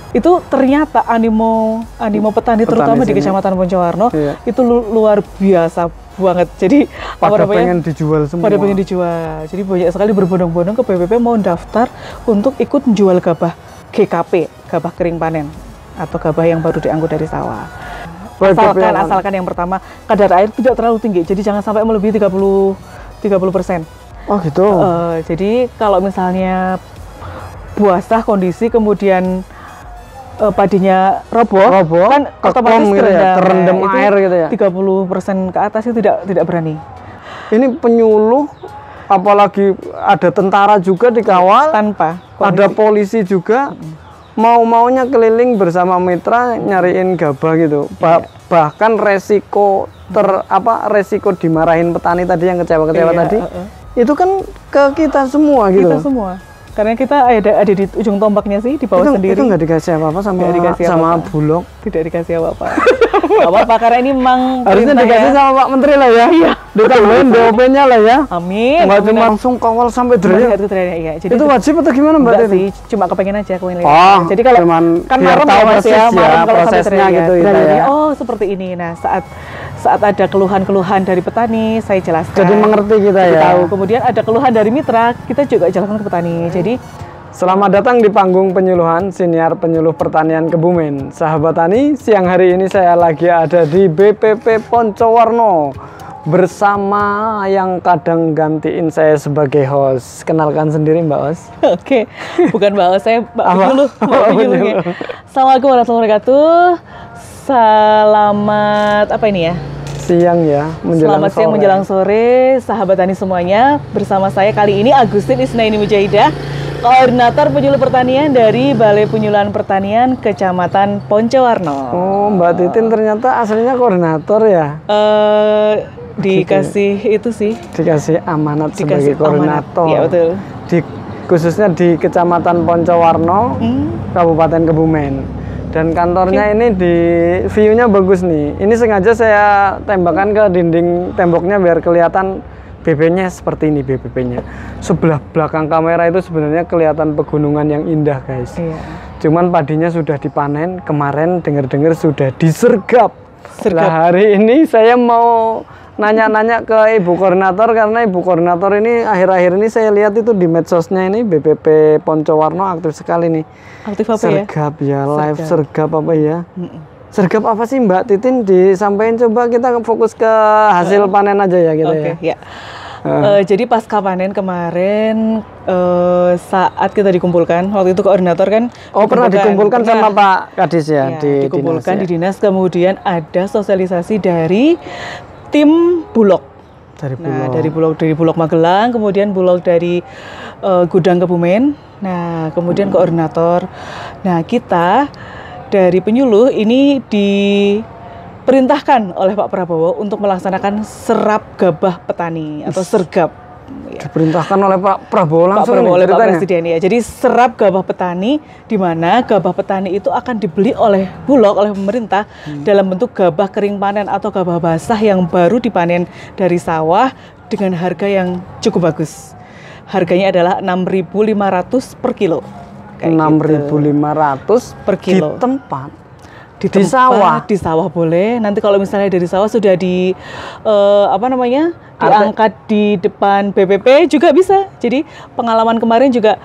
Itu ternyata animo petani terutama di Kecamatan Poncowarno itu luar biasa banget. Jadi pada pengen dijual semua. Pada pengen dijual. Jadi banyak sekali berbondong-bondong ke BPP mau daftar untuk ikut menjual gabah GKP, gabah kering panen atau gabah yang baru diangkut dari sawah. Asalkan yang pertama kadar air tidak terlalu tinggi. Jadi jangan sampai melebihi 30%. Oh gitu. Jadi kalau misalnya basah kondisi kemudian padinya roboh kan otomatis terendam air gitu ya. 30% ke atas itu tidak berani. Ini penyuluh, apalagi ada tentara juga dikawal, tanpa ada polisi juga, mau-maunya keliling bersama mitra nyariin gabah gitu. Bahkan resiko resiko dimarahin petani tadi yang kecewa-kecewa tadi, itu kan ke kita semua gitu. Kita semua. Karena kita ada di ujung tombaknya sih, di bawah sendiri. Itu nggak dikasih apa-apa sama Bulog. Tidak dikasih apa-apa. Nggak apa-apa, karena ini memang harusnya dikasih sama Pak Menteri lah ya. Iya. Ditambahin DOP-nya lah ya. Amin. Nggak cuma langsung kawal sampai derajat. Iya. Jadi itu wajib atau gimana Mbak Titi? Cuma kepengen aja aku ini. Jadi kalau kan biar tahu persis ya prosesnya gitu ya. Oh seperti ini. Nah saat ada keluhan-keluhan dari petani, saya jelaskan. Jadi mengerti kita ya. Tahu. Kemudian ada keluhan dari mitra, kita juga jelaskan ke petani. Jadi selamat datang di panggung penyuluhan Siniar Penyuluh Pertanian Kebumen. Sahabat tani, siang hari ini saya lagi ada di BPP Poncowarno bersama yang kadang gantiin saya sebagai host. Kenalkan sendiri Mbak Os. Oke, bukan Mbak Os, saya Mbak Penyuluhnya. Assalamualaikum warahmatullahi wabarakatuh. Selamat apa ini ya? Siang ya, selamat siang menjelang sore, sahabat tani semuanya. Bersama saya kali ini Agustin Isnaini Mujahidah, Koordinator Penyuluh Pertanian dari Balai Penyuluhan Pertanian Kecamatan Poncowarno. Oh, Mbak Titin ternyata aslinya koordinator ya? Dikasih itu sih. Dikasih amanat sebagai koordinator. Iya betul. Khususnya di Kecamatan Poncowarno, Kabupaten Kebumen. Dan kantornya ini di view-nya bagus nih. Ini sengaja saya tembakkan ke dinding temboknya biar kelihatan BB-nya seperti ini BBP-nya. Sebelah belakang kamera itu sebenarnya kelihatan pegunungan yang indah, guys. Iya. Cuman padinya sudah dipanen, kemarin dengar-dengar sudah disergap. Nah, hari ini saya mau nanya-nanya ke Ibu Koordinator karena Ibu Koordinator ini akhir-akhir ini saya lihat itu di medsosnya ini BPP Poncowarno aktif sekali nih. Aktif apa sergap ya? Live sergap apa ya? Sergap apa sih Mbak Titin? Disampaikan coba kita fokus ke hasil panen aja ya gitu ya. Jadi pasca panen kemarin saat kita dikumpulkan, waktu itu koordinator kan pernah dikumpulkan sama Pak Kadis ya, dikumpulkan di dinas, kemudian ada sosialisasi dari tim Bulog. Dari Bulog Magelang, kemudian Bulog dari Gudang Kebumen. Nah, kemudian koordinator. Nah, kita dari penyuluh ini diperintahkan oleh Pak Prabowo untuk melaksanakan serap gabah petani atau sergap. Diperintahkan oleh Pak Prabowo langsung oleh Pak Presiden ya. Jadi serap gabah petani, di mana gabah petani itu akan dibeli oleh Bulog, oleh pemerintah dalam bentuk gabah kering panen atau gabah basah yang baru dipanen dari sawah dengan harga yang cukup bagus. Harganya adalah 6.500 per kilo. 6.500 per kilo. Di tempat. Di sawah boleh. Nanti kalau misalnya dari sawah sudah diangkat di depan BPP juga bisa. Jadi pengalaman kemarin juga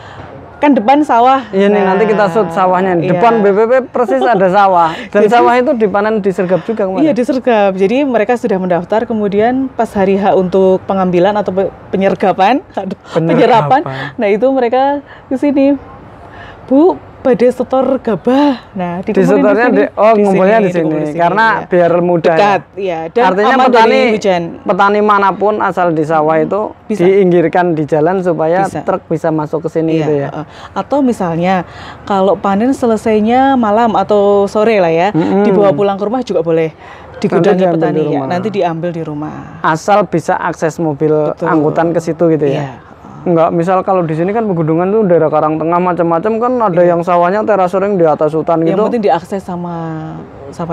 kan depan sawah. Iya nih, nanti kita shoot sawahnya. Depan BPP persis ada sawah. Dan sawah itu dipanen disergap juga kemarin. Iya, disergap. Jadi mereka sudah mendaftar, kemudian pas hari H untuk pengambilan atau penyerapan. Nah, itu mereka ke sini. Bu, badai setor gabah. Nah, di setornya ngumpulnya di sini karena biar mudah. Dekat, ya. Dan artinya petani manapun asal di sawah itu diinggirkan di jalan supaya truk bisa masuk ke sini gitu ya. Atau misalnya kalau panen selesainya malam atau sore lah ya, dibawa pulang ke rumah juga boleh. Di gudangnya petani ya, nanti diambil di rumah. Asal bisa akses mobil angkutan ke situ gitu ya. Enggak, misal kalau di sini kan pegunungan tuh daerah Karangtengah macam-macam kan ada yang sawahnya terasering di atas hutan gitu. Yang penting diakses sama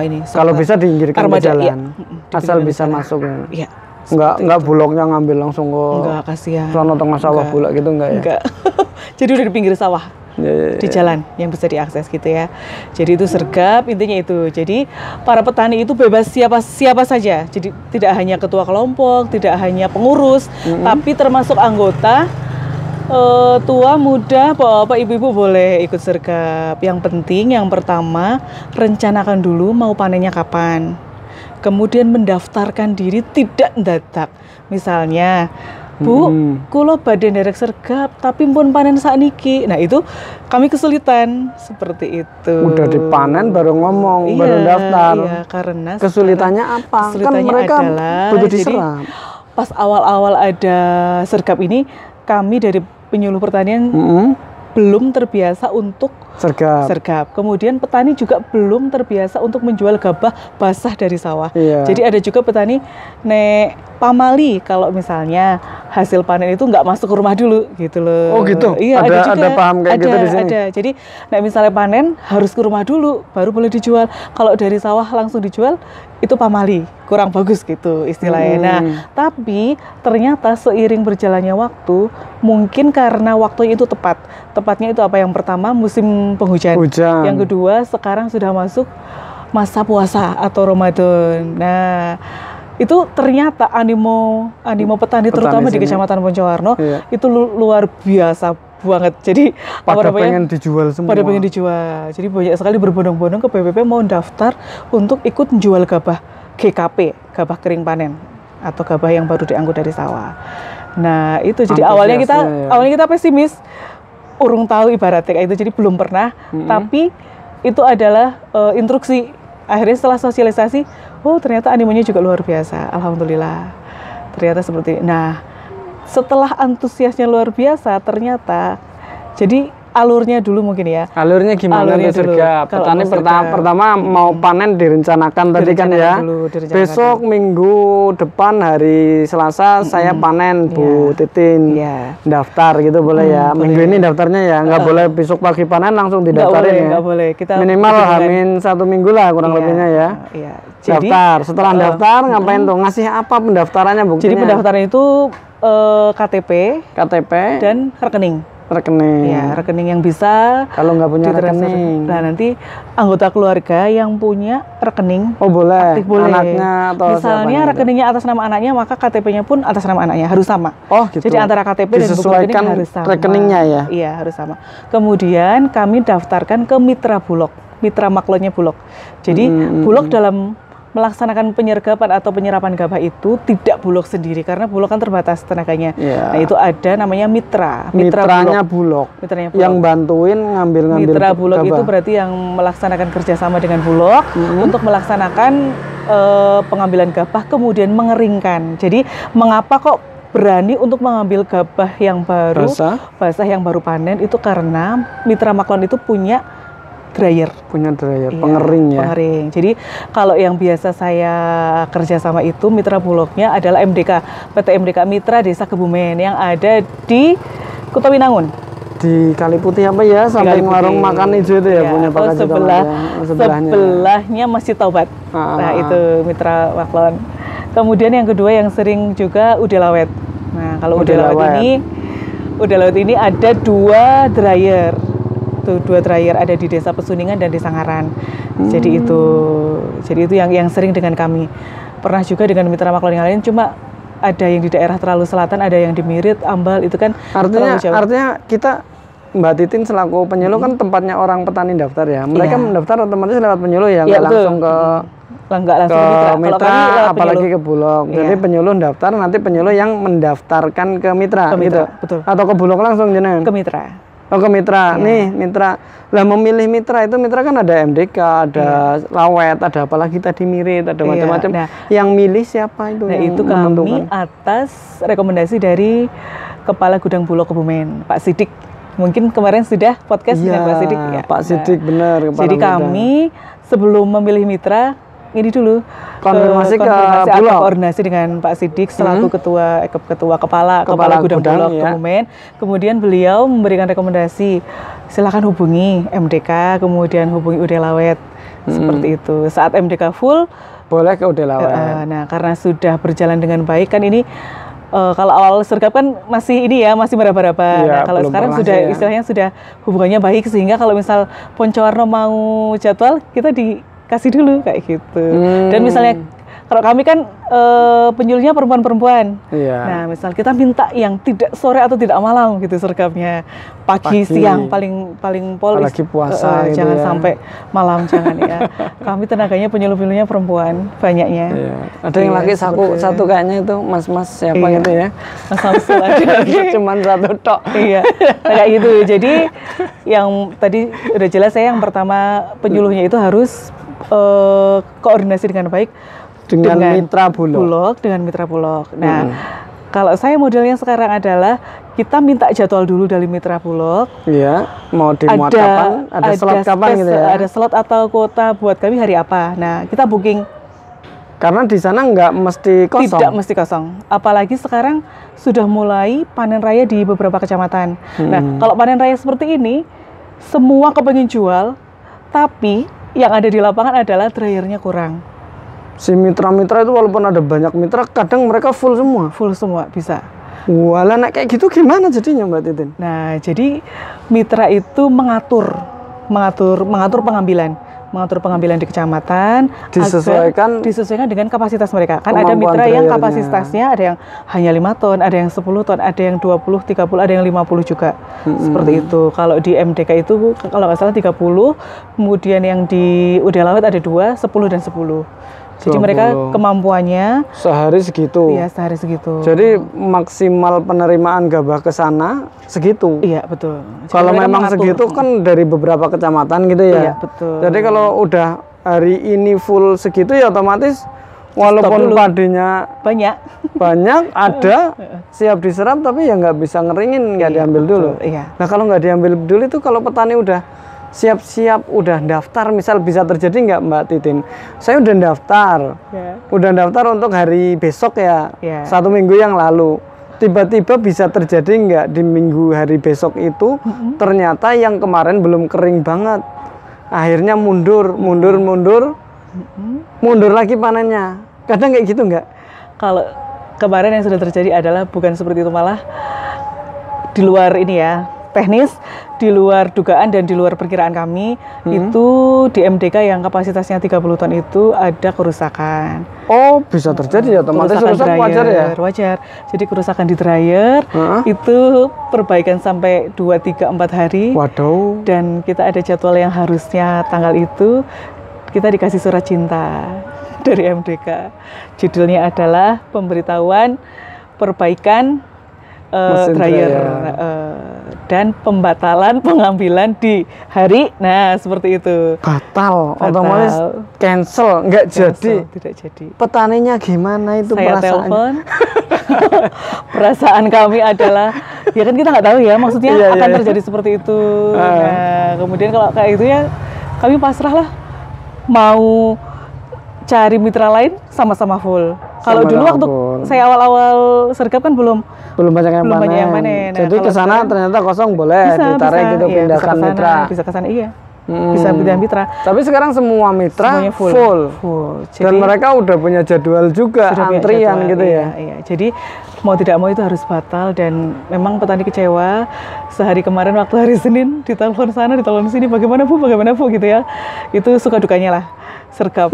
ini. Kalau bisa diinggirkan ke jalan, asal bisa masuk. Iya. Enggak bulognya ngambil langsung ke Enggak, kasihan. sono tengah sawah bulog gitu enggak ya? Enggak. Jadi udah di pinggir sawah. Di jalan yang bisa diakses gitu ya. Jadi itu sergap, intinya itu. Jadi para petani itu bebas siapa saja. Jadi tidak hanya ketua kelompok, tidak hanya pengurus, tapi termasuk anggota, tua, muda, bapak, ibu-ibu boleh ikut sergap. Yang penting yang pertama rencanakan dulu mau panennya kapan. Kemudian mendaftarkan diri tidak mendadak. Misalnya, Bu, kulo badhe nderek sergap tapi pun panen sakniki. Nah, itu kami kesulitan seperti itu. Udah dipanen baru ngomong, Iya, baru daftar. Iya, karena kesulitannya apa? Kesulitannya kan mereka adalah butuh jadi diserap. pas awal-awal ada sergap ini, kami dari penyuluh pertanian belum terbiasa untuk sergap. Kemudian petani juga belum terbiasa untuk menjual gabah basah dari sawah. Iya. Jadi ada juga petani nek pamali kalau misalnya hasil panen itu nggak masuk ke rumah dulu gitu loh. Oh gitu? Iya, ada juga. Ada paham kayak gitu di sini? Ada. Jadi nek misalnya panen harus ke rumah dulu baru boleh dijual. Kalau dari sawah langsung dijual itu pamali, kurang bagus gitu istilahnya. Nah, tapi ternyata seiring berjalannya waktu, mungkin karena waktunya itu tepat. Tepatnya itu apa? Yang pertama musim penghujan. Yang kedua sekarang sudah masuk masa puasa atau Ramadan. Nah, itu ternyata animo petani terutama di Kecamatan Poncowarno itu luar biasa banget. Jadi pada pengen dijual semua. Pada pengen dijual. Jadi banyak sekali berbondong-bondong ke BPP mau daftar untuk ikut menjual gabah GKP, gabah kering panen atau gabah yang baru diangkut dari sawah. Nah, itu jadi awalnya kita pesimis. Urung tahu ibaratnya kayak itu, jadi belum pernah. Tapi itu adalah instruksi. Akhirnya setelah sosialisasi, oh ternyata animonya juga luar biasa. Alhamdulillah. Ternyata seperti ini. Nah, setelah antusiasnya luar biasa, ternyata jadi alurnya dulu mungkin ya. Alurnya gimana nih sergap? Petani pertama mau panen direncanakan tadi kan ya. Besok minggu depan hari Selasa saya panen Bu Titin. Daftar gitu boleh ya. Minggu ini daftarnya ya. Nggak boleh besok pagi panen langsung didaftarin ya. Nggak boleh. Kita minimal hamin 1 minggu lah kurang lebihnya ya. Jadi, daftar. Setelah daftar ngapain tuh? Ngasih apa pendaftarannya buktinya? Jadi pendaftaran itu KTP dan rekening. Ya, rekening yang bisa. Kalau nggak punya rekening. Nah, nanti anggota keluarga yang punya rekening. Oh, boleh. Boleh. Anaknya atau misalnya rekeningnya atas nama anaknya, maka KTP-nya pun atas nama anaknya harus sama. Oh, gitu. Jadi antara KTP dan buku rekening harus sama. Rekeningnya ya. Iya, harus sama. Kemudian kami daftarkan ke mitra Bulog, mitra maklonnya Bulog. Jadi Bulog dalam melaksanakan penyergapan atau penyerapan gabah itu tidak Bulog sendiri karena Bulog kan terbatas tenaganya. Nah, itu ada namanya mitranya Bulog. Yang bantuin ngambil mitra Bulog itu berarti yang melaksanakan kerjasama dengan Bulog untuk melaksanakan pengambilan gabah kemudian mengeringkan. Jadi mengapa kok berani untuk mengambil gabah yang baru basah yang baru panen itu karena mitra maklon itu punya dryer, pengering ya. Pengering. Jadi kalau yang biasa saya kerjasama itu mitra Bulognya adalah MDK, PT MDK Mitra Desa Kebumen yang ada di Kuta Winangun. Di Kali Putih apa ya, samping warung makan hijau itu ya, punya Pak Kaji sebelahnya Masjid Taubat. Nah, itu mitra maklon. Kemudian yang kedua yang sering juga Udelawet. Nah, kalau Udelawet ini ada 2 dryer. Dua dryer ada di Desa Pesuningan dan di Sangaran. Jadi itu yang sering dengan kami. Pernah juga dengan mitra maklon yang lain, cuma ada yang di daerah terlalu selatan, ada yang di Mirit, Ambal, itu kan artinya kita Mbak Titin selaku penyuluh kan tempatnya orang petani daftar ya. Mereka mendaftar otomatis lewat penyuluh ya, nggak langsung ke mitra apalagi ke Bulog. Jadi penyuluh daftar, nanti penyuluh yang mendaftarkan ke mitra gitu. Betul. Atau ke Bulog langsung jenengan? Ke mitra. Oh, ke mitra. Nih, mitra. Lah memilih mitra itu kan ada MDK, ada Lawet, ada apalagi tadi Mirit, ada macam-macam. Nah, yang milih siapa itu? Nah, itu kami atas rekomendasi dari Kepala Gudang Bulog Kebumen, Pak Sidik. Mungkin kemarin sudah podcast dengan Pak Sidik ya. Pak Sidik benar. Jadi kami sebelum memilih mitra ini dulu konfirmasi ke Bulog, koordinasi dengan Pak Sidik selaku ketua kepala Gudang Bulog Kebumen. Kemudian beliau memberikan rekomendasi, silakan hubungi MDK, kemudian hubungi Udelawet. Seperti itu. Saat MDK full, boleh ke UD Lawet. Nah, karena sudah berjalan dengan baik kan ini kalau awal sergap kan masih ini ya, masih meraba-raba. Iya, Nah, kalau belum sekarang pernah sudah sih ya. istilahnya sudah hubungannya baik sehingga kalau misal Poncowarno mau jadwal kita dikasih dulu kayak gitu. Dan misalnya kalau kami kan penyuluhnya perempuan-perempuan. Iya. Nah, misal kita minta yang tidak sore atau tidak malam gitu sergapnya. Pagi, siang paling pol. Apalagi puasa gitu jangan ya. sampai malam jangan ya. Kami tenaganya penyuluh-penyuluhnya perempuan banyaknya. Iya. Ada yang laki satu kayaknya itu mas-mas siapa Iya. gitu ya. Mas Samsul ada. Cuman satu tok. Iya, nah, kayak gitu. Jadi yang tadi udah jelas saya yang pertama penyuluhnya itu harus koordinasi dengan baik Dengan mitra bulog. dengan mitra bulog. Nah, kalau saya modelnya sekarang adalah kita minta jadwal dulu dari mitra bulog. Iya, mau dimuat kapan? Ada slot kapan gitu ya? Ada slot atau kuota buat kami hari apa. Nah, kita booking. Karena di sana nggak mesti kosong. Tidak mesti kosong. Apalagi sekarang sudah mulai panen raya di beberapa kecamatan. Nah, kalau panen raya seperti ini, semua kepengen jual, tapi yang ada di lapangan adalah dryernya kurang. Si mitra-mitra itu walaupun ada banyak mitra, kadang mereka full semua. Full semua bisa. Walah, nah kayak gitu gimana jadinya Mbak Titin? Nah, jadi mitra itu mengatur pengambilan di kecamatan disesuaikan dengan kapasitas mereka. Kan ada mitra yang kapasitasnya ada yang hanya 5 ton, ada yang 10 ton, ada yang 20, 30, ada yang 50 juga. Seperti itu. Kalau di MDK itu kalau nggak salah 30, kemudian yang di UD Lawet ada 2, 10 dan 10. Jadi 20. mereka kemampuannya sehari segitu. Iya, sehari segitu. Jadi maksimal penerimaan gabah ke sana segitu. Iya, betul. Jadi Kalau mereka memang mengatur. segitu kan dari beberapa kecamatan gitu ya. Iya, betul. Jadi kalau udah hari ini full segitu ya otomatis walaupun padinya banyak ada siap diserap tapi ya nggak bisa ngeringin, nggak diambil dulu. Iya. Nah kalau nggak diambil dulu itu kalau petani udah siap-siap udah daftar, misal bisa terjadi nggak Mbak Titin? Saya udah daftar, udah daftar untuk hari besok ya, 1 minggu yang lalu. Tiba-tiba bisa terjadi nggak di minggu hari besok itu ternyata yang kemarin belum kering banget, akhirnya mundur lagi panennya. Kadang kayak gitu nggak? Kalau kemarin yang sudah terjadi adalah bukan seperti itu, malah di luar ini ya, teknis, di luar dugaan dan di luar perkiraan kami, itu di MDK yang kapasitasnya 30 ton itu ada kerusakan. Oh, bisa terjadi ya, otomatis rusak wajar ya? Wajar. Jadi kerusakan di dryer, itu perbaikan sampai 2, 3, 4 hari. Waduh. Dan kita ada jadwal yang harusnya tanggal itu, kita dikasih surat cinta dari MDK. Judulnya adalah pemberitahuan perbaikan dryer dan pembatalan pengambilan di hari, nah seperti itu. Batal. Otomatis cancel, nggak jadi. Tidak jadi. Petaninya gimana itu Saya perasaannya? telepon. Perasaan kami adalah, ya kan kita nggak tahu ya, maksudnya akan terjadi seperti itu. Nah, kemudian kalau kayak itu ya, kami pasrah lah. Mau cari mitra lain sama-sama full. Kalau dulu waktu saya awal-awal sergap kan belum banyak yang panen. Nah, jadi ke sana ternyata kosong boleh ditarik gitu, pindahkan mitra. Bisa ke sana bisa pindah mitra. Tapi sekarang semua mitra full. Jadi, dan mereka udah punya jadwal juga, antrian gitu ya. Iya. Jadi mau tidak mau itu harus batal dan memang petani kecewa. Sehari kemarin waktu hari Senin ditelepon sana, ditelepon sini, bagaimana Bu gitu ya. Itu suka dukanya lah sergap.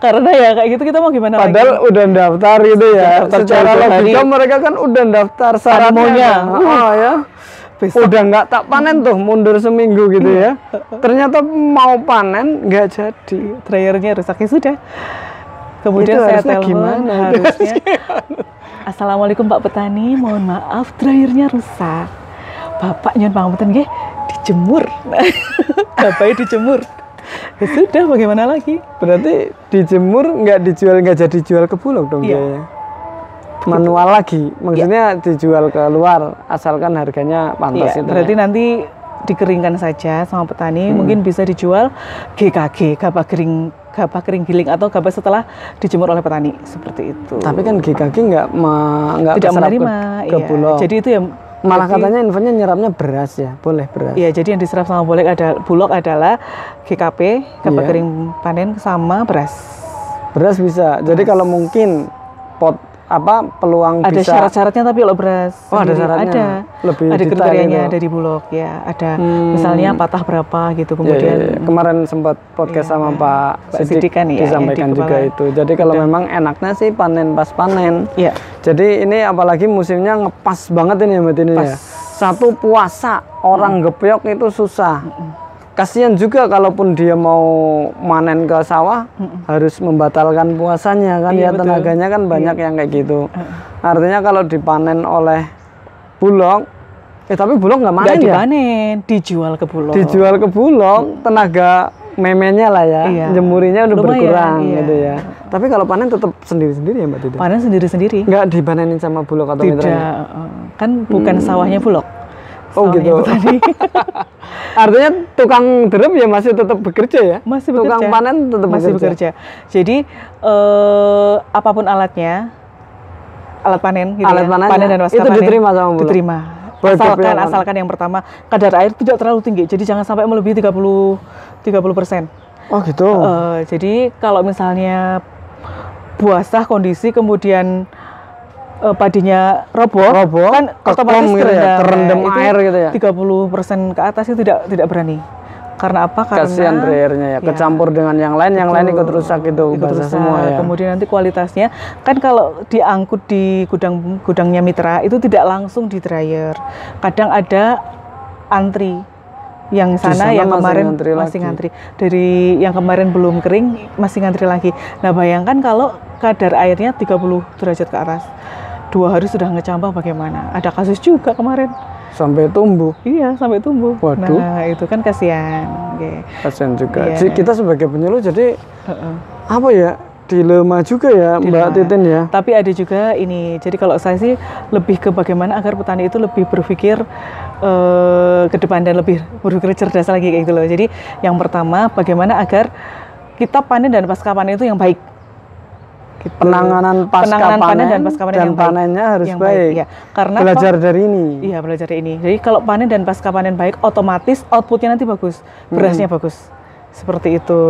Karena ya kayak gitu kita mau gimana padahal lagi? Udah daftar gitu ya. Secara logika mereka kan udah daftar syaratnya. Oh ya. Besok. Udah nggak tak panen tuh, mundur seminggu gitu ya. Ternyata mau panen nggak jadi. Dryernya rusak, ya sudah. Kemudian itu saya telepon harusnya. Assalamualaikum Pak Petani, mohon maaf dryernya rusak. Bapak nyon pangapunten nggih, dijemur. Bapak dijemur. Ya sudah, bagaimana lagi? Berarti dijemur nggak jadi jual ke bulog dong ya? Manual lagi, maksudnya dijual ke luar asalkan harganya pantas itu. Berarti nanti dikeringkan saja sama petani, mungkin bisa dijual GKG, gabah kering giling atau gabah setelah dijemur oleh petani, seperti itu. Tapi kan GKG nggak tidak menerima ke bulog. Jadi itu ya Malah katanya infonya nyerapnya beras ya, boleh beras. Iya, jadi yang diserap sama bulog adalah GKP, gabah kering panen sama beras. Beras bisa. Jadi kalau mungkin peluang ada bisa. Ada syarat-syaratnya tapi kalau beras ada syaratnya. Ada. Lebih ada detail kriterianya gitu. dari bulog ya. Ada misalnya patah berapa gitu. Kemudian kemarin sempat podcast sama Pak Sidik kan ya, disampaikan juga itu. Jadi kalau memang enaknya sih panen pas panen. Iya. Jadi ini apalagi musimnya ngepas banget ini ya Mbak Tini ya. Satu puasa orang gepyok itu susah. Kasihan juga kalaupun dia mau manen ke sawah harus membatalkan puasanya kan ya, tenaganya kan banyak yang kayak gitu. Artinya kalau dipanen oleh bulog, tapi bulog nggak manen ya? Dipanen, dijual ke bulog. Dijual ke bulog, tenaga memenya lah ya, jemurinya udah berkurang gitu ya. Tapi kalau panen tetap sendiri-sendiri ya Mbak Titi? Panen sendiri-sendiri. Nggak dipanenin sama bulog atau mitranya? Kan bukan sawahnya bulog. Oh gitu. Artinya tukang derep ya masih tetap bekerja ya? Masih bekerja. Tukang panen tetap masih bekerja. Jadi apapun alatnya, alat panen gitu alat ya. Panen dan pasca itu panen diterima sama bulog? Diterima. Asalkan yang pertama kadar air tidak terlalu tinggi. Jadi jangan sampai melebihi 30%. Oh gitu. Jadi kalau misalnya buasah kondisi kemudian padinya roboh kan otomatis gitu ya, terendam air gitu ya. 30% ke atas itu tidak berani. Karena apa? Karena kasihan drayernya ya, kecampur dengan yang lain ikut rusak itu, basah semua ya. Kemudian nanti kualitasnya kan kalau diangkut di gudangnya mitra itu tidak langsung di dryer. Kadang ada antri. Yang sana yang kemarin masih ngantri. Dari yang kemarin belum kering masih ngantri lagi. Nah, bayangkan kalau kadar airnya 30 derajat ke atas. 2 hari sudah ngecambah bagaimana? Ada kasus juga kemarin. Sampai tumbuh? Iya, sampai tumbuh. Waduh. Nah, itu kan kasihan. Kasihan juga. Iya. Kita sebagai penyuluh jadi apa ya? Dilema juga ya Mbak Titin ya. Tapi ada juga ini. Jadi kalau saya sih lebih ke bagaimana agar petani itu lebih berpikir ke depan dan lebih berpikir cerdas lagi kayak gitu loh. Jadi yang pertama bagaimana agar kita panen dan pasca panen itu yang baik. Gitu. Penanganan panen dan pasca panen yang panennya baik. harus yang baik. Ya. Karena belajar dari ini. Iya, belajar dari ini. Jadi kalau panen dan pasca panen baik, otomatis outputnya nanti bagus, berasnya bagus. Seperti itu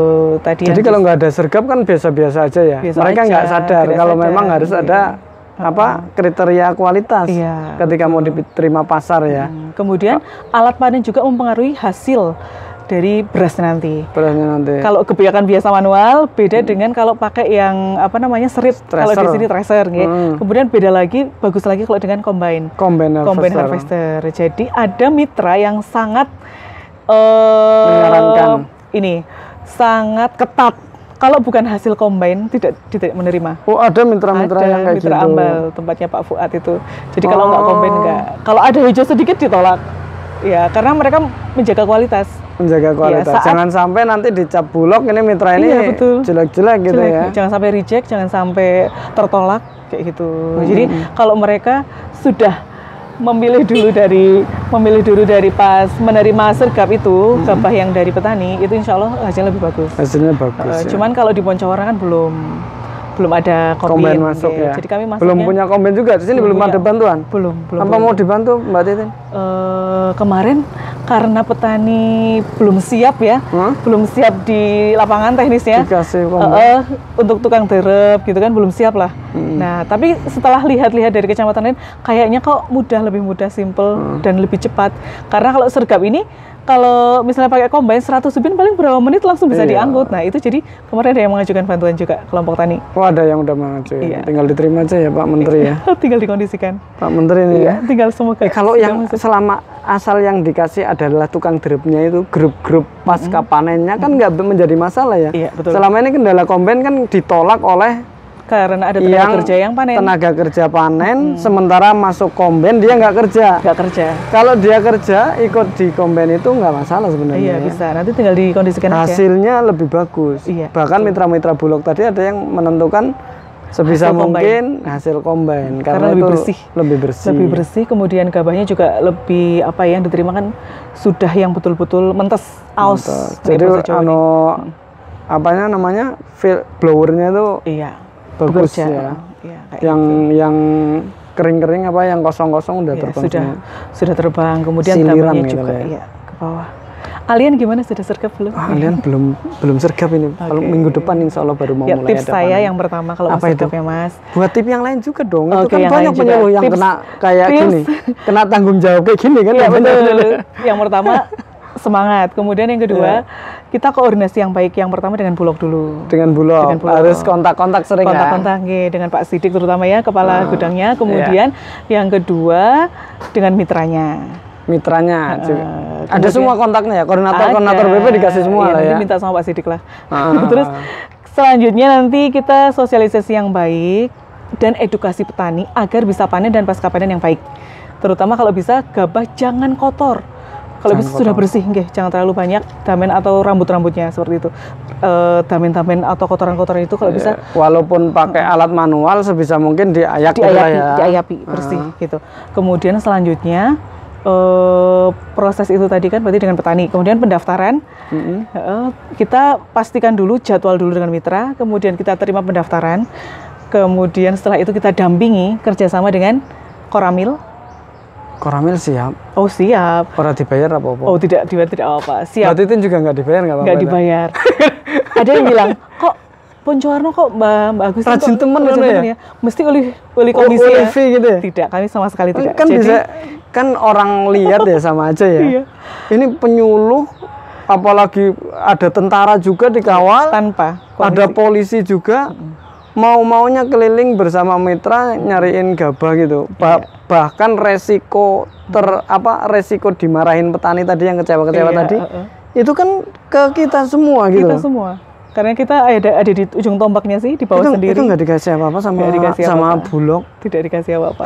tadi. Jadi kalau nggak ada sergap kan biasa-biasa aja ya. Mereka nggak sadar kalau memang harus ada kriteria kualitas ketika mau diterima pasar ya. Kemudian alat panen juga mempengaruhi hasil dari beras nanti. Kalau kebijakan biasa manual beda dengan kalau pakai yang serip. Kalau di sini tracer, kemudian beda lagi, bagus lagi kalau dengan combine harvester. Jadi ada mitra yang sangat menyarankan ini sangat ketat. Kalau bukan hasil combine tidak menerima. Oh, ada mitra-mitra yang kayak mitra gitu. Ambal tempatnya Pak Fuad itu. Jadi kalau nggak combine nggak. Kalau ada hijau sedikit ditolak. Ya, karena mereka menjaga kualitas. Jangan sampai nanti dicap bulog ini mitra ini jelek-jelek gitu ya. Jangan sampai reject, jangan sampai tertolak kayak gitu. Jadi kalau mereka sudah memilih dulu dari pas menerima sergap itu gabah yang dari petani itu insya Allah hasilnya lebih bagus. Hasilnya bagus. Cuman kalau di Poncowara kan belum ada combine masuk ya. Jadi kami belum punya combine juga. Di sini belum ada bantuan. Belum. Apa mau dibantu Mbak Titin? Kemarin karena petani belum siap ya, belum siap di lapangan teknisnya. Dikasih untuk tukang derep gitu kan belum siap lah. Nah, tapi setelah lihat-lihat dari kecamatan lain, kayaknya kok lebih mudah, simple dan lebih cepat. Karena kalau sergap ini, kalau misalnya pakai combine 100 ubin paling berapa menit langsung bisa diangkut. Nah, itu jadi kemarin ada yang mengajukan bantuan juga kelompok tani. Oh, ada yang udah mengajukan. Tinggal diterima aja ya Pak Menteri ya. Tinggal dikondisikan. Pak Menteri ini ya. Tinggal semoga. Kalau yang selama asal yang dikasih adalah tukang derepnya itu grup-grup pasca panennya kan nggak menjadi masalah ya. Iya, betul. Selama ini kendala combine kan ditolak oleh karena ada tenaga kerja yang panen. Tenaga kerja panen, sementara masuk combine dia nggak kerja. Kalau dia kerja ikut di combine itu nggak masalah sebenarnya. Iya, bisa. Nanti tinggal dikondisikan aja. Hasilnya lebih bagus. Iya, bahkan mitra-mitra bulog tadi ada yang menentukan sebisa mungkin hasil combine karena lebih itu lebih bersih. Kemudian gabahnya juga lebih yang diterima kan sudah yang betul-betul mentes, aus. Jadi blowernya tuh bagus ya. Yang kering-kering apa yang kosong-kosong udah Ya, terbang semua. sudah terbang. Kemudian Siliran daunnya gitu juga ya. ya, ke bawah. Alien gimana, sudah sergap belum? Kalian belum sergap ini. Kalau minggu depan insya Allah baru mau Ya, mulai tips ada saya panen. yang pertama kalau mau Apa itu? sergap ya Mas. Buat tip yang lain juga dong. Itu Oke, kan yang banyak lain juga. penyuluh yang Tips- kena kayak tips. gini. Kena tanggung jawab kayak gini kan. Iya ya, betul. Yang pertama semangat. Kemudian yang kedua kita koordinasi yang baik. Yang pertama dengan Bulog dulu. Dengan Bulog. Dengan Bulog. Harus kontak-kontak sering Kontak-kontak nggih, dengan Pak Sidik terutama ya, kepala gudangnya. Kemudian yang kedua dengan mitranya. Mitranya juga. Ada kemudian- semua kontaknya ya. Koordinator BP dikasih semua Iya, lah nanti ya. minta sama Pak Sidik lah. Ah. Terus selanjutnya nanti kita sosialisasi yang baik dan edukasi petani agar bisa panen dan pasca panen yang baik. Terutama kalau bisa gabah jangan kotor. Kalau Jangan bisa sudah bersih, nggih, jangan terlalu banyak damen atau rambut-rambutnya seperti itu. Damen-damen atau kotoran-kotoran itu kalau bisa Walaupun pakai alat manual sebisa mungkin diayak gitu lah ya. diayapi bersih gitu. Kemudian selanjutnya proses itu tadi kan berarti dengan petani. Kemudian pendaftaran, kita pastikan dulu jadwal dulu dengan mitra. Kemudian kita terima pendaftaran. Kemudian setelah itu kita dampingi kerjasama dengan Koramil. Koramil siap. Oh siap. Pernah dibayar apa-apa? Oh tidak dibayar, tidak apa-apa. Siap. Berarti itu juga nggak dibayar nggak apa-apa? Nggak dibayar. Ada yang bilang kok Poncowarno kok Mbak Agus Rajin temen rajin ya? temen ya? Mesti oleh komisi oleh ya? fee gitu ya? Tidak, kami sama sekali tidak. Kan Jadi, bisa, kan orang lihat ya sama aja ya. Iya. Ini penyuluh, apalagi ada tentara juga dikawal, tanpa ada polisi juga, mau-maunya keliling bersama mitra nyariin gabah gitu. Bahkan resiko resiko dimarahin petani tadi yang kecewa-kecewa Iya, tadi, itu kan ke kita semua gitu. kita semua. Karena kita ada di ujung tombaknya sih, di bawah sendiri. Itu nggak dikasih apa-apa sama Nggak dikasih sama apa-apa. Bulog. Tidak dikasih apa-apa.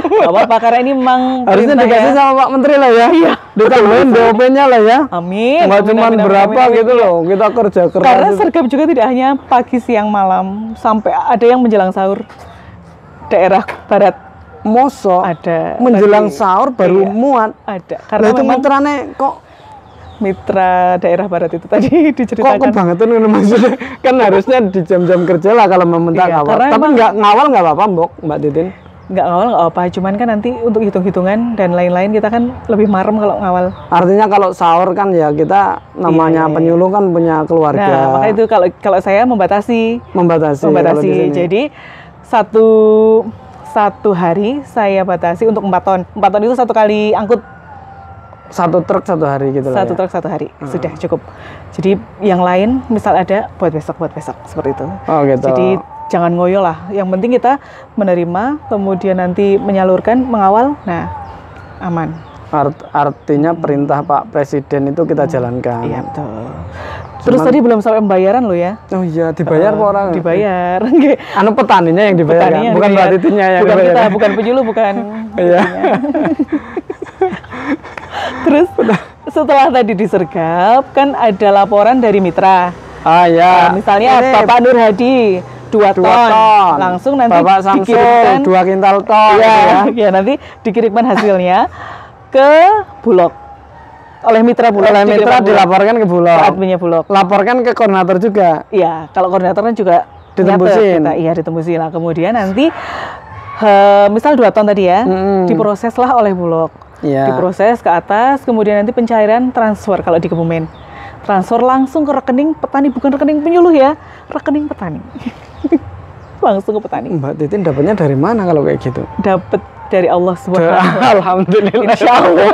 Nggak apa-apa, karena ini memang Harusnya perintah dikasih ya. sama Pak Menteri lah ya. Iya. Ditambahin DOP-nya lah ya. Amin. Nggak Amin, cuma amin, amin, berapa amin, amin. gitu loh. Kita kerja keras. Karena itu. sergap juga tidak hanya pagi, siang, malam, sampai ada yang menjelang sahur. Daerah barat Mosok ada. menjelang Tadi- sahur baru iya, muat. ada. Lah Karena itu memang mitrane kok mitra daerah barat itu tadi diceritakan. kebangetan ngono maksudnya. Kan harusnya di jam-jam kerja lah kalau meminta Iya, ngawal. karena Tapi emang- nggak ngawal nggak apa-apa, Mbok, Mbak Titin. Nggak ngawal nggak apa, cuman kan nanti untuk hitung-hitungan dan lain-lain kita kan lebih marem kalau ngawal. Artinya kalau sahur kan ya kita namanya Iya. penyuluh kan punya keluarga. Nah, maka itu kalau saya membatasi. membatasi. kalau di sini. Jadi satu hari saya batasi untuk 4 ton. 4 ton itu satu kali angkut, satu truk satu hari gitu lah. satu ya. truk satu hari. Sudah cukup. Jadi yang lain misal ada buat besok seperti itu. Oh gitu. Jadi jangan ngoyo lah. Yang penting kita menerima, kemudian nanti menyalurkan, mengawal. Nah, aman. Artinya perintah Pak Presiden itu kita jalankan. Iya betul. Terus tadi belum sampai pembayaran lo ya? Oh iya, dibayar kok orang. Dibayar. Nggih. Anu petaninya yang dibayar, Petani yang bukan Mbak dibayar. Titinnya yang bukan dibayar. kita, bukan penyuluh, bukan. Iya. Terus setelah tadi disergap kan ada laporan dari mitra. Ah ya. Nah, misalnya Ini Bapak Nur Hadi 2 ton. 2 ton. Langsung nanti Bapak Samsul dikirimkan 2 kintal ton. ya, gitu ya. ya nanti dikirimkan hasilnya ke Bulog. Oleh mitra Bulog. Oleh mitra dikirimkan Bulog. dilaporkan ke Bulog. Ke adminnya Bulog. Laporkan ke koordinator juga. Iya, kalau koordinator kan juga Ditembusin. nyatet kita. Iya, ditembusin lah. Kemudian nanti misal 2 ton tadi ya, diproseslah oleh Bulog. Iya. Diproses ke atas, kemudian nanti pencairan transfer kalau di Kebumen. Transfer langsung ke rekening petani, bukan rekening penyuluh ya, rekening petani. Langsung ke petani. Mbak Titin dapatnya dari mana kalau kayak gitu? Dapat dari Allah Subhanahu. Alhamdulillah. Insya Allah.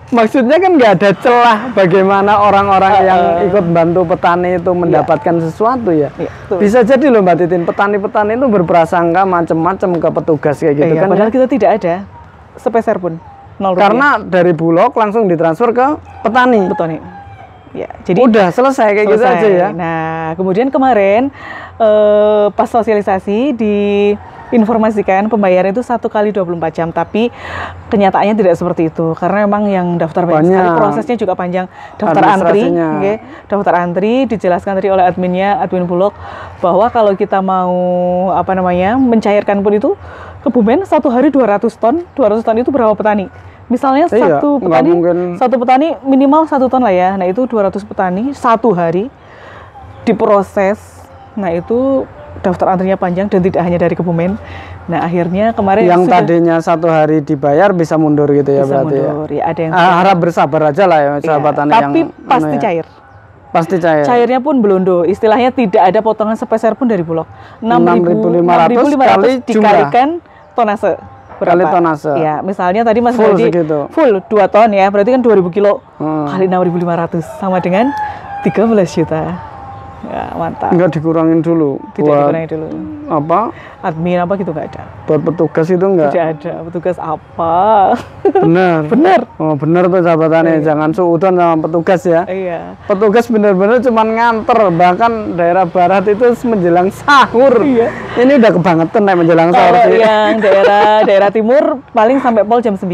Maksudnya kan nggak ada celah bagaimana orang-orang yang ikut bantu petani itu mendapatkan sesuatu ya. Iya, betul. Bisa jadi loh Mbak Titin, petani-petani itu berprasangka macam-macam ke petugas kayak gitu Iya, kan. padahal Ya. kita tidak ada sepeser pun. 0 rupiah. Karena dari Bulog langsung ditransfer ke petani. betul nih. Ya, jadi Udah selesai kayak gitu selesai. aja ya. Nah, kemudian kemarin pas sosialisasi diinformasikan pembayaran itu 1 kali 24 jam, tapi kenyataannya tidak seperti itu karena memang yang daftar banyak sekali, Banyak. prosesnya juga panjang. Daftar antri, Administrasinya. oke. Daftar antri dijelaskan tadi oleh adminnya, admin Bulog, bahwa kalau kita mau mencairkan pun itu Kebumen 1 hari 200 ton. 200 ton itu berapa petani? Misalnya Iya, nggak mungkin. satu petani minimal 1 ton lah ya. Nah itu 200 petani 1 hari diproses. Nah itu daftar antrinya panjang dan tidak hanya dari Kebumen. Nah akhirnya kemarin yang tadinya 1 hari dibayar bisa mundur gitu ya, bisa berarti mundur. Ya, ada yang harap bersabar aja lah ya sahabat tani yang tapi pasti cair. Pasti cair. Cairnya pun belondo, istilahnya tidak ada potongan sepeser pun dari Bulog. 6.500 dikalikan tonase. Kali tonase. Ya, misalnya tadi Mas full Brady segitu. Full 2 ton ya, berarti kan 2000 kilo kali 6.500 sama dengan 13 juta. Ya, mantap. Enggak dikurangin dulu. Tidak dikurangin dulu. Apa? Admin apa gitu enggak ada. Buat petugas itu enggak? Tidak ada. Petugas apa? Benar. Benar. Oh, benar tuh sahabatannya. Jangan suudon sama petugas ya. Iya. Petugas benar-benar cuma nganter, bahkan daerah barat itu menjelang sahur. Iya. Ini udah kebangetan naik menjelang sahur Kalau sih. yang daerah timur paling sampai pol jam 9.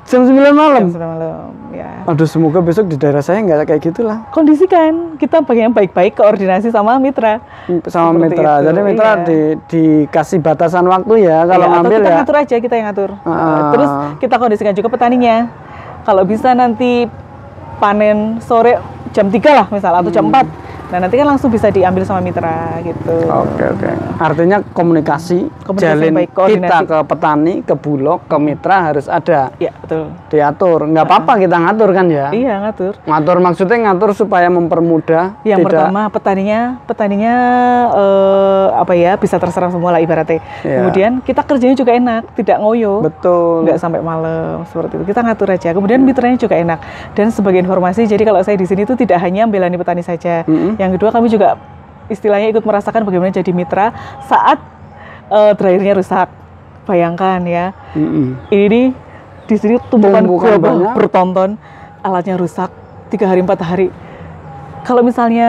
Jam 9 malam. Jam 9 malam. Ya. Aduh, semoga besok di daerah saya nggak kayak gitulah. Kondisikan kita bagian baik-baik koordinasi sama mitra. Sama Seperti mitra. itu, Jadi mitra dikasih batasan waktu ya kalau ngambil kita ya. ngatur aja, kita yang ngatur. Terus kita kondisikan juga petaninya. Kalau bisa nanti panen sore jam 3 lah misal atau jam 4. Nah, nanti kan langsung bisa diambil sama mitra gitu. Oke. Artinya komunikasi jalin baik, kita ke petani, ke Bulog, ke mitra harus ada. Iya, betul. Diatur. Nggak apa-apa kita ngatur kan ya? Iya, ngatur. Ngatur maksudnya ngatur supaya mempermudah. Yang pertama petaninya apa ya, bisa terserah semua lah ibaratnya. Iya. Kemudian kita kerjanya juga enak, tidak ngoyo. Betul. Nggak sampai malam seperti itu. Kita ngatur aja. Kemudian mitranya juga enak. Dan sebagai informasi, jadi kalau saya di sini itu tidak hanya membelani petani saja. Yang kedua, kami juga istilahnya ikut merasakan bagaimana jadi mitra saat dryernya rusak. Bayangkan ya, ini di sini tumpukan gabah bertonton, alatnya rusak 3 hari 4 hari. Kalau misalnya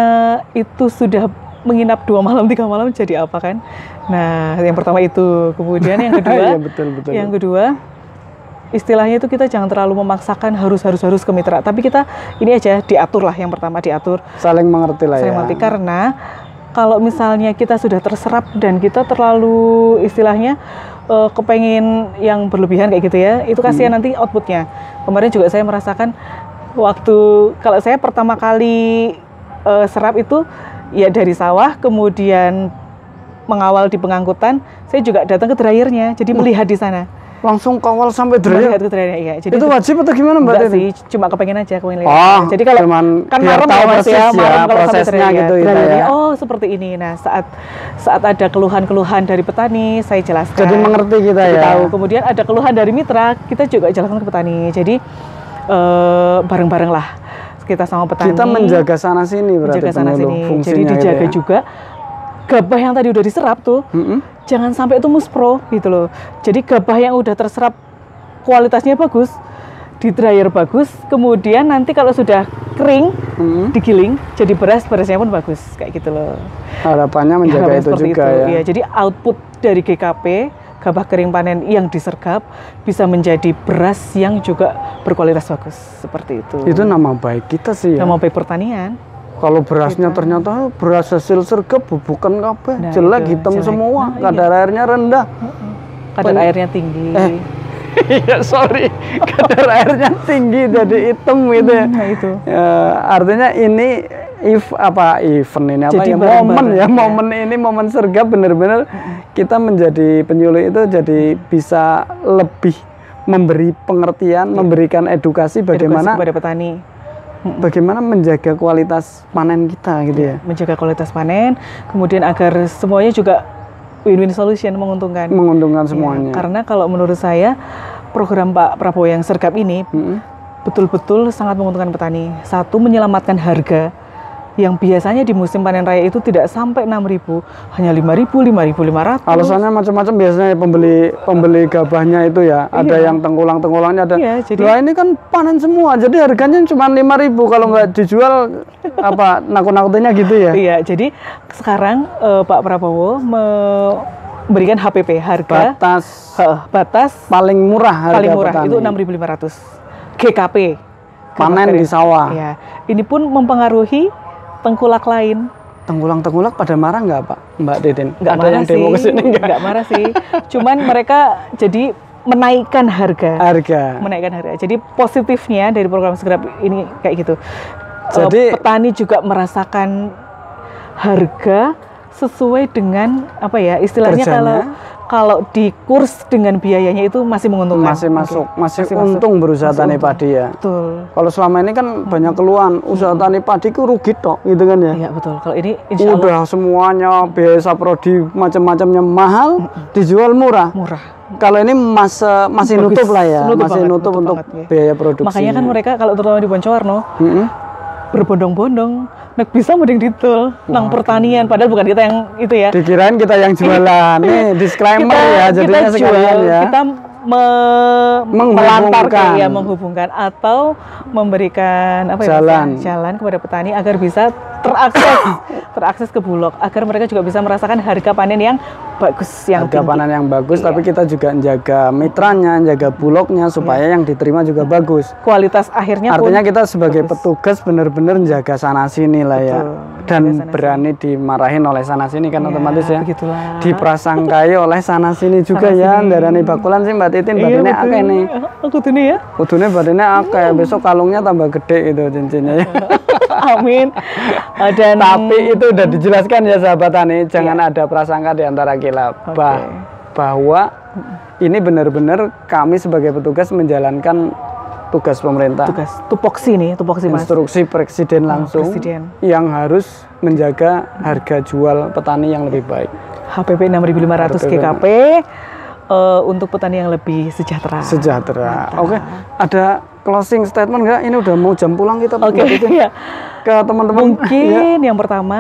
itu sudah menginap 2 malam 3 malam jadi apa kan? Nah, yang pertama itu. Kemudian yang kedua, iya, betul. yang kedua, istilahnya itu kita jangan terlalu memaksakan harus ke mitra, tapi kita ini aja diatur lah. Yang pertama diatur, saling mengerti lah ya. saling mengerti, karena kalau misalnya kita sudah terserap dan kita terlalu istilahnya kepengen yang berlebihan kayak gitu ya, itu kasihan nanti outputnya. Kemarin juga saya merasakan waktu kalau saya pertama kali serap itu ya dari sawah, kemudian mengawal di pengangkutan, saya juga datang ke dryernya, jadi melihat di sana. Langsung kawal sampai dryer. Iya. Jadi itu wajib atau gimana Mbak? Enggak sih, cuma kepengen aja, lihat. Oh, jadi kalau kan biar tahu persis ya, prosesnya gitu ya. Oh, seperti ini. Nah, saat ada keluhan-keluhan dari petani, saya jelaskan. Jadi mengerti kita ya. Tahu. Kemudian ada keluhan dari mitra, kita juga jelaskan ke petani. Jadi bareng-bareng lah kita sama petani. Kita menjaga sana sini berarti. Menjaga sana sini. Jadi dijaga gitu ya. juga gabah yang tadi udah diserap tuh. Jangan sampai itu muspro gitu loh. Jadi gabah yang udah terserap kualitasnya bagus, di dryer bagus, kemudian nanti kalau sudah kering, digiling, jadi berasnya pun bagus, kayak gitu loh. Harapannya menjaga itu juga itu. ya. Iya, jadi output dari GKP, gabah kering panen yang disergap, bisa menjadi beras yang juga berkualitas bagus, seperti itu. Itu nama baik kita sih ya. Nama baik pertanian. Kalau berasnya ternyata beras hasil sergap bukan kabeh, jelek, hitam jelek. semua, kadar airnya rendah. Kadar airnya tinggi. Iya, sorry. Kadar airnya tinggi jadi hitam gitu ya. Nah, itu. Artinya ini event ini apa jadi ya, momen ini momen sergap benar-benar kita menjadi penyuluh itu jadi bisa lebih memberi pengertian, memberikan edukasi bagaimana kepada petani. Bagaimana menjaga kualitas panen kita gitu ya. Menjaga kualitas panen, kemudian agar semuanya juga win-win solution, menguntungkan. Menguntungkan semuanya. Ya, karena kalau menurut saya program Pak Prabowo yang sergap ini betul-betul sangat menguntungkan petani. Satu, menyelamatkan harga yang biasanya di musim panen raya itu tidak sampai 6.000, hanya 5.000, 5.500. Alasannya macam-macam biasanya pembeli gabahnya itu ya. Ada yang tengkulang-tengkulangnya ada. Iya, jadi lah ini kan panen semua, jadi harganya cuma 5.000 kalau nggak dijual apa nakut-nakutinnya gitu ya. Iya, jadi sekarang Pak Prabowo memberikan HPP, harga batas paling murah harga petani. itu 6.500 GKP. Panen di sawah. Iya. Ini pun mempengaruhi tengkulak lain. Tengkulak pada marah nggak Pak, Mbak Deden? Nggak ada marah yang demo sih, kesini nggak marah sih. Cuman mereka jadi menaikkan harga. Menaikkan harga. Jadi positifnya dari program sergap ini kayak gitu. Jadi petani juga merasakan harga sesuai dengan apa ya istilahnya, Kerjanya. kalau di kurs dengan biayanya itu masih menguntungkan. Masih masuk, Oke. masih masuk. untung berusaha Masih tani untung. padi ya. Betul. Kalau selama ini kan banyak keluhan, usaha tani padi ku rugi tok gitu kan ya. Iya betul. Kalau ini insya Allah Udah semuanya biaya saprodi macam-macamnya mahal, dijual murah. murah. Kalau ini masih Bagus. nutup lah ya, Nutup masih banget, nutup nutup untuk banget, ya. biaya produksi. Makanya kan mereka kalau terutama di Poncowarno Mm-mm. berbondong-bondong, nek bisa mending didol nang pertanian, padahal bukan kita yang itu ya. Dikirain kita yang jualan. Nih disclaimer ya, jadinya kita sekalian jual, ya. kita Menghubungkan. melantarkan ya, menghubungkan atau memberikan apa ya, Jalan. jalan kepada petani agar bisa terakses ke Bulog, agar mereka juga bisa merasakan harga panen yang bagus, yang Harga tinggi. panen yang bagus, tapi kita juga menjaga mitranya, menjaga bulognya supaya yang diterima juga bagus. Kualitas akhirnya Artinya pun kita sebagai petugas benar-benar menjaga sana sini lah ya, Betul, dan menjaga sana berani dimarahin oleh sana sini kan Ya, otomatis ya. begitulah. Diprasangkai oleh sana sini juga Sana ya, sini. darani bakulan sih Mbak Titin, Iya, badannya betul. akeh nih. Aku tuh nih ya. Kudune badannya akeh, besok kalungnya tambah gede gitu cincinnya ya. Amin. Dan Tapi itu udah dijelaskan ya sahabat tani, Iya. jangan ada prasangka di antara kita bahwa ini benar-benar kami sebagai petugas menjalankan tugas pemerintah. tugas tupoksi nih, tupoksi Mas. Instruksi presiden langsung Presiden. yang harus menjaga harga jual petani yang lebih baik. HPP 6.500 HPP. GKP untuk petani yang lebih sejahtera. Sejahtera. Oke, ada closing statement nggak? Ini udah mau jam pulang kita Oke, Mbak Titin. iya. Ke teman-teman. Ya. Mungkin yang pertama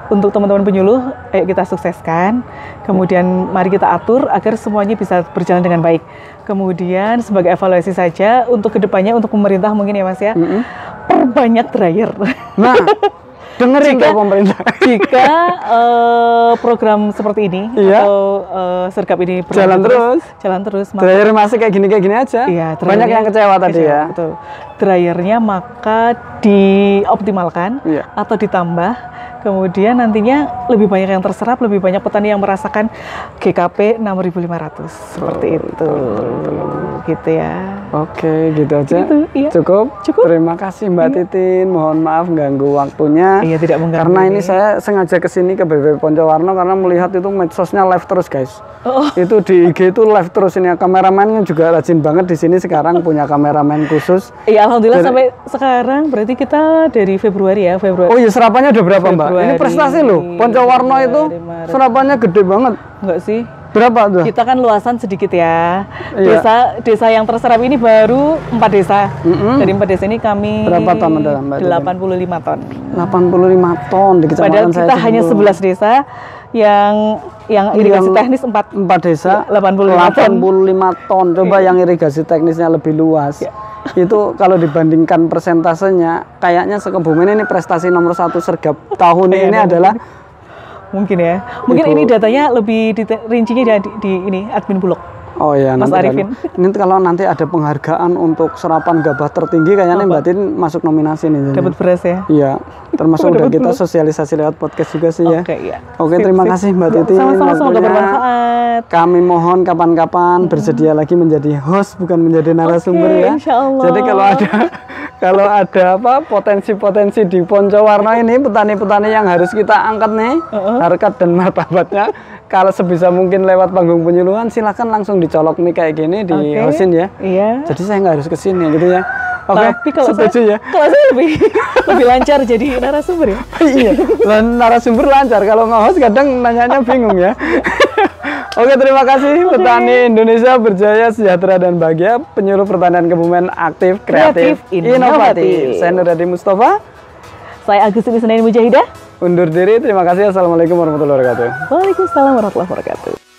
untuk teman-teman penyuluh, ayo kita sukseskan. Kemudian mari kita atur agar semuanya bisa berjalan dengan baik. Kemudian sebagai evaluasi saja untuk kedepannya, untuk pemerintah mungkin ya Mas ya, perbanyak dryer. Nah, dengerin Jika- ke pemerintah. Jika program seperti ini Iya. atau sergap ini Jalan jalan terus, maka Dryer masih kayak gini aja. iya, Banyak dryernya yang kecewa tadi ya. Betul. Dryernya maka dioptimalkan Iya. atau ditambah. Kemudian nantinya lebih banyak yang terserap, lebih banyak petani yang merasakan GKP 6.500 seperti itu, gitu ya. Oke, gitu aja. Gitu, iya. Cukup. Cukup. Terima kasih Mbak Titin. Mohon maaf ganggu waktunya. Iya, tidak mengganggu Karena ini saya sengaja kesini ke BPP Poncowarno karena melihat itu medsosnya live terus guys. Oh. Itu di IG itu live terus ini. Kameramennya juga rajin banget di sini sekarang punya kameramen khusus. Iya, alhamdulillah sampai sekarang berarti kita dari Februari ya, Februari. Oh iya, serapannya udah berapa Mbak? Ini Februari, prestasi loh. Poncowarno itu Maret. serapannya gede banget. Enggak sih? Berapa tuh? Kita kan luasan sedikit ya. Iya. Desa yang terserap ini baru 4 desa. Dari 4 desa ini kami Berapa ton ada, Mbak? 85 ton. 85 ton di kecamatan Padahal saya. kita hanya 11 desa yang irigasi teknis 4 desa 85 ton. 85 ton. Coba yang irigasi teknisnya lebih luas. Itu kalau dibandingkan persentasenya kayaknya Sekebumen ini prestasi nomor 1 sergap tahun ini adalah Mungkin ya. Mungkin Ibu. ini datanya lebih rincinya di ini admin Bulog. oh ya Mas nanti Arifin. ini kalau nanti ada penghargaan untuk serapan gabah tertinggi kayaknya Mbak Tin masuk nominasi nih. Dapat beras ya. Iya, termasuk udah Dapat kita beras. sosialisasi lewat podcast juga sih ya. Oke, iya. Oke, Sip, terima sip. kasih Mbak Titin. Sama-sama, semoga waktunya. bermanfaat. Kami mohon kapan-kapan bersedia lagi menjadi host bukan menjadi narasumber Oke, ya. insya Allah. Jadi kalau ada apa potensi-potensi di Poncowarno ini petani-petani yang harus kita angkat nih harkat dan martabatnya. Kalau sebisa mungkin lewat panggung penyuluhan silakan langsung dicolok nih kayak gini di Oke. hostin ya. Iya. Jadi saya nggak harus kesini gitu ya. Oke, Tapi kalau setuju saya, ya. Kalau saya lebih lancar jadi narasumber ya. Iya, narasumber lancar. Kalau nge-host kadang nanyanya bingung ya. Oke, terima kasih. Petani Indonesia berjaya, sejahtera dan bahagia. Penyuluh pertanian Kebumen aktif, kreatif, inovatif. Saya Nur Hadi Mustafa. Saya Agustin Isnaini Mujahidah. Undur diri. Terima kasih. Assalamualaikum warahmatullahi wabarakatuh. Waalaikumsalam warahmatullahi wabarakatuh.